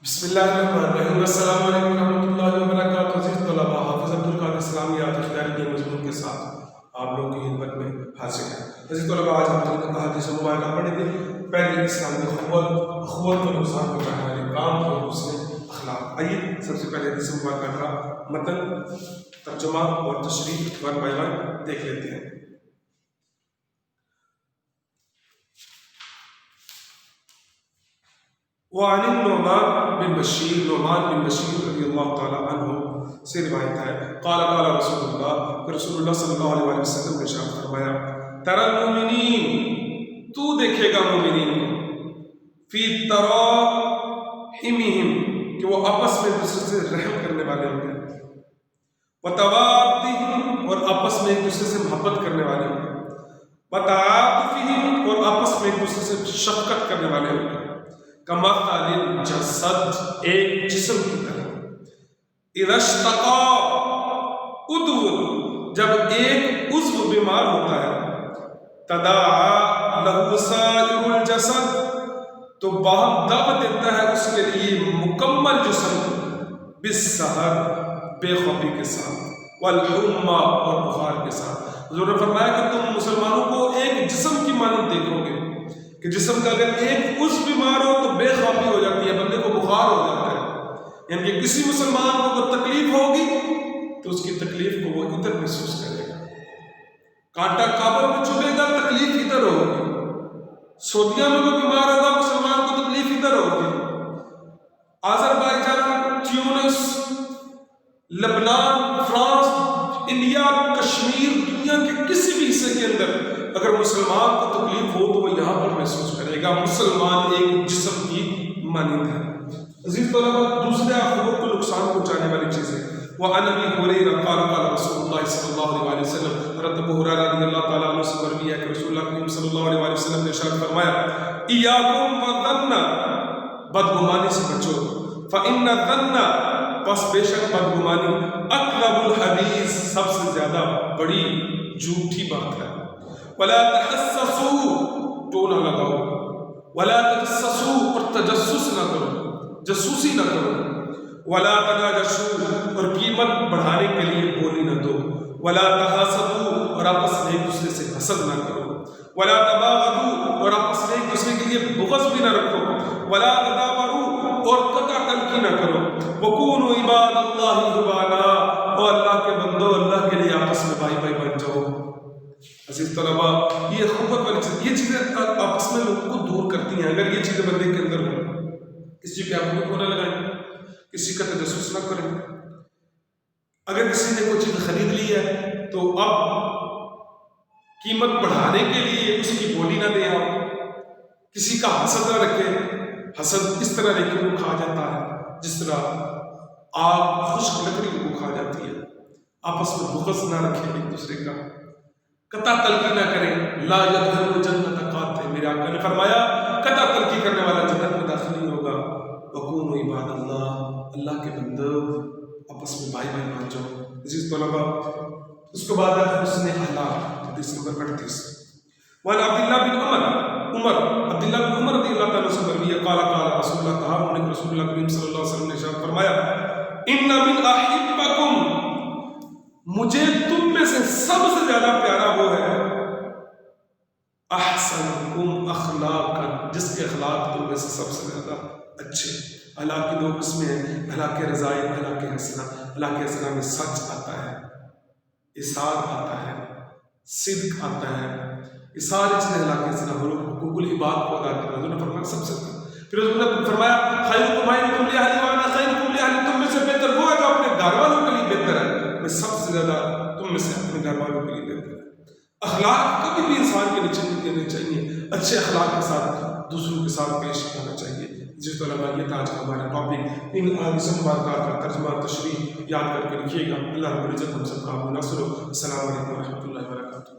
بسم اللہ الرحمن الرحیم۔ السلام علیکم ورحمۃ اللہ وبرکاتہ۔ عزیز طلباء، حافظ عبدالقادر اسلامیات اختیاری کے مضمون کے ساتھ آپ لوگوں کی خدمت میں حاضر ہیں۔ عزیز طلباء، آج ہم احادیث مبارکہ پڑھیں گے۔ پہلی اسلامی اخوت و نقصان کو کرنے والے کام اور حسن اخلاق۔ آئیے سب سے پہلے حدیث مبارکہ کا متن، ترجمہ اور تشریح ون بائی ون دیکھ لیتے ہیں۔ وعن النعمان بن بشیر رضی اللہ تعالیٰ عنہ سے روایت ہے، قال رسول اللہ صلی اللہ علیہ وسلم نے ارشاد فرمایا، ترى المؤمنین، تو دیکھے گا مومنین کو، فی تراحمہم، کہ وہ آپس میں دوسرے سے رحم کرنے والے ہوں گے، وتوادہم، اور آپس میں ایک دوسرے سے محبت کرنے والے ہوں گے، وتعاطفہم، اور آپس میں ایک دوسرے سے شفقت کرنے والے ہوں گے، کمثل الجسد، ایک جسم کی طرح، اذا اشتکا عضو، جب ایک عضو بیمار ہوتا ہے، تداعی لہ سائر الجسد، تو باہم دعوت دیتا ہے اس کے لیے مکمل جسم، بالسحر، بے خوابی کے ساتھ، والحمى، اور بخار کے ساتھ۔ حضور نے فرمایا کہ تم مسلمانوں کو ایک جسم کی مانند دیکھو گے، کہ جسم کا اگر ایک عضو بیمار ہو تو بے خوابی ہو جاتی ہے، بندے کو بخار ہو جاتا ہے، یعنی کہ کسی مسلمان کو اگر تکلیف ہوگی تو اس کی تکلیف کو وہ ادھر محسوس کرے گا، کانٹا کعبہ میں چبھے گا، تکلیف ادھر ہوگی، سعودیہ میں کوئی بیمار ہوگا، مسلمان کو تکلیف ادھر ہوگی، آذربائیجان، تیونس، لبنان، فرانس، انڈیا، کشمیر، دنیا کے کسی بھی حصے کے اندر اگر مسلمان کو تکلیف ہو تو وہ یہاں پر محسوس کرے گا۔ مسلمان ایک جسم کی مانند ہے۔ عزیز طلباء، دوسرے اخوت کو نقصان پہنچانے والی چیزیں، وعن ابی ہریرہ قال رسول اللہ صلی اللہ علیہ وسلم، حضرت ابو ہریرہ رضی اللہ تعالیٰ عنہ سے مروی ہے کہ رسول اللہ کریم صلی اللہ علیہ وسلم نے ارشاد فرمایا، ایاکم والظن، بدگمانی سے بچو، فإن الظن، پس بے شک بدگمانی، اکذب الحدیث، سب سے زیادہ بڑی جھوٹی بات ہے، ولا تحسسوا، تو نہ لگاؤ، ولا تجسسوا، اور تجسس نہ کرو، جاسوسی نہ کرو، ولا تناجشوا، اور قیمت بڑھانے کے لیے بولی نہ دو، ولا تحاسدوا، اور آپس میں ایک دوسرے سے حسد نہ کرو، ولا تباغضوا، اور آپس میں ایک دوسرے کے لیے بغض بھی نہ رکھو، ولا تدابروا، اور قطع تلقی نہ کرو، وکونوا عباد اللہ اخوانا، اور اللہ کے بندو اللہ کے لیے آپس میں بھائی بھائی بن جاؤ۔ عزیز طلباء، یہ اخوت والی چیز، یہ چیزیں آپس میں لوگوں کو دور کرتی ہیں۔ اگر یہ چیزیں بندے کے اندر ہوں، کسی کے آپ کو نہ لگائیں، کسی کا تجسس نہ کریں، اگر کسی نے کوئی چیز خرید لی ہے تو اب قیمت بڑھانے کے لیے اس کی بولی نہ دیں، آپ کسی کا حسد نہ رکھیں۔ حسد اس طرح لکڑی کو کھا جاتا ہے جس طرح آگ خشک لکڑی کو کھا جاتی ہے۔ آپس میں بغض نہ رکھیں ایک دوسرے کا، قطع تلقی نہ کریں۔ لا يدخل الجنت قاطع، میرے آقا نے فرمایا قطع تلقی کرنے والا جنت میں داخل نہیں ہوگا۔ وکونوا عباد اللہ، اللہ کے بندو آپس میں بھائی بھائی بن جاؤ۔ عزیز طلباء، اس کے بعد ہے حسن اخلاق، حدیث نمبر 38، وعن عبداللہ بن عمر رضی اللہ تعالیٰ سے مروی ہے، قال رسول اللہ، کہا انہوں نے رسول اللہ کریم صلی اللہ علیہ وسلم نے ارشاد فرمایا، ان من احبکم، مجھے تم میں سے سب سے زیادہ پیارا وہ ہے، احسنکم اخلاقا، جس کے اخلاق تم میں سے سب سے زیادہ اچھے۔ اخلاق کی دو قسمیں ہیں، اخلاق رضائع، اخلاق حسنہ۔ اخلاق حسنہ میں سچ آتا ہے، احسان آتا ہے، صدق آتا ہے، یہ ساری چیزیں اخلاق حسنہ، حقوق العباد کو ادا کرنا۔ حضور نے فرمایا سب سے پھر حضور نے فرمایا خیرکم خیرکم لأہلہ وانا خیرکم لأہلی، تم میں سے بہتر وہ ہے جو اپنے گھر والوں کے لیے بہتر ہے، میں سب سے زیادہ تم میں سے اپنے گھر والوں کے لیے بہتر ہے۔ اخلاق کبھی بھی انسان کے نیچے نہیں دینے چاہیے، اچھے اخلاق کے ساتھ دوسروں کے ساتھ پیش کرنا چاہیے۔ جس طرح یہ تھا آج کا ہمارا ٹاپک۔ ان احادیث مبارکہ کا ترجمہ تشریح یاد کر کے لکھیے گا۔ اللہ رب العزت ہم سب کا ناصر ہو۔ السلام علیکم ورحمۃ اللہ وبرکاتہ۔